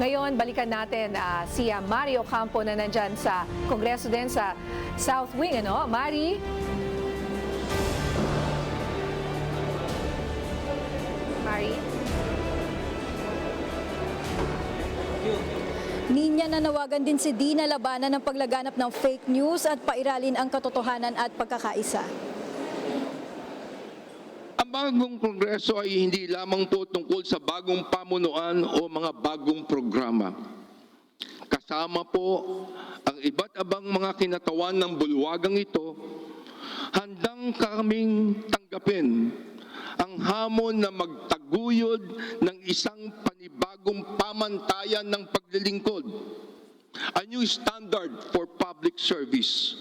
Ngayon, balikan natin si Mario Campo na nandyan sa Kongreso din sa South Wing. Ano? Mari? Mari? Ninya nanawagan din si Dina labanan ng paglaganap ng fake news at pairalin ang katotohanan at pagkakaisa. Ang bagong kongreso ay hindi lamang po tungkol sa bagong pamunuan o mga bagong programa. Kasama po ang iba't ibang mga kinatawan ng bulwagang ito, handang kaming tanggapin ang hamon na magtaguyod ng isang panibagong pamantayan ng paglilingkod, a new standard for public service.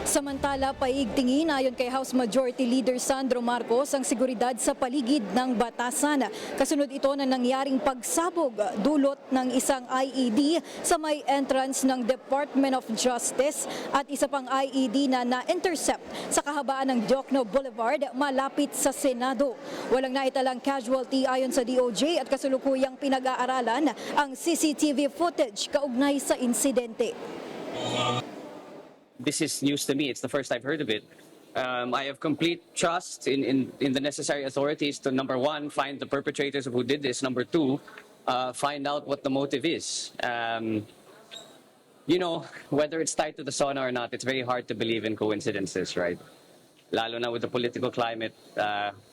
Samantala, paigtingin ayon kay House Majority Leader Sandro Marcos ang seguridad sa paligid ng batasan. Kasunod ito na nangyaring pagsabog dulot ng isang IED sa may entrance ng Department of Justice at isa pang IED na na-intercept sa kahabaan ng Diokno Boulevard malapit sa Senado. Walang naitalang casualty ayon sa DOJ at kasulukuyang pinag-aaralan ang CCTV footage kaugnay sa insidente. This is news to me. It's the first I've heard of it. I have complete trust in the necessary authorities to, number one, find the perpetrators of who did this. Number two, find out what the motive is. You know, whether it's tied to the SONA or not, it's very hard to believe in coincidences, right? Lalo na with the political climate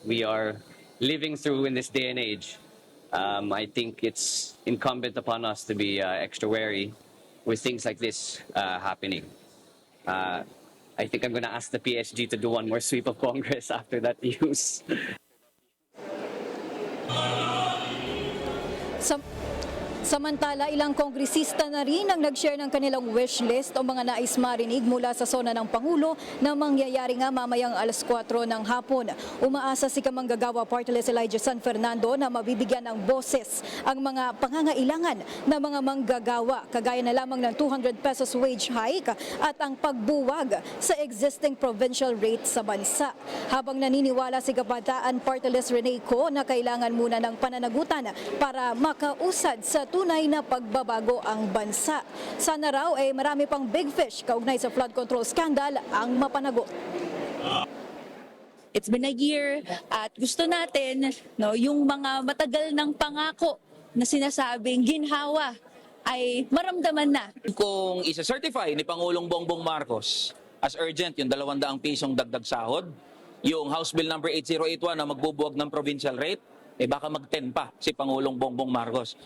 we are living through in this day and age. I think it's incumbent upon us to be extra wary with things like this happening. I think I'm going to ask the PSG to do one more sweep of Congress after that news. Samantala, ilang kongresista na rin ang nag-share ng kanilang wish list o mga nais marinig mula sa sona ng Pangulo na mangyayari nga mamayang alas 4 ng hapon. Umaasa si Kamanggagawa Party List Elijah San Fernando na mabibigyan ng boses ang mga pangangailangan ng mga manggagawa, kagaya na lamang ng 200 pesos wage hike at ang pagbuwag sa existing provincial rate sa bansa. Habang naniniwala si Kabataan Party List Rene Co na kailangan muna ng pananagutan para makausad sa tunay na pagbabago ang bansa. Sana raw ay marami pang big fish kaugnay sa flood control scandal ang mapanagot. It's been a year at gusto natin yung mga matagal ng pangako na sinasabing ginhawa ay maramdaman na. Kung isa-certify ni Pangulong Bongbong Marcos as urgent yung 200 pisong dagdag sahod, yung House Bill number 8081 na magbubuwag ng provincial rate, baka mag-10 pa si Pangulong Bongbong Marcos.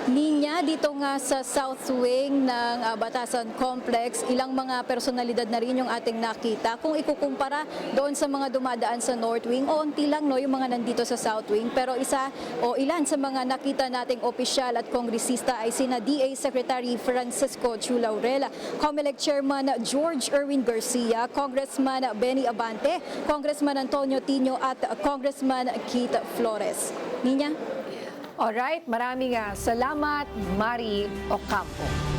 Ninya, dito nga sa South Wing ng Batasan Complex, ilang mga personalidad na rin yung ating nakita. Kung ikukumpara doon sa mga dumadaan sa North Wing, onti lang yung mga nandito sa South Wing. Pero ilan sa mga nakita nating opisyal at kongresista ay sina DA Secretary Francisco Chu Laurel, COMELEC Chairman George Erwin Garcia, Congressman Benny Abante, Congressman Antonio Tino at Congressman Keith Flores. Ninya? Alright, maraming salamat, Mari Ocampo.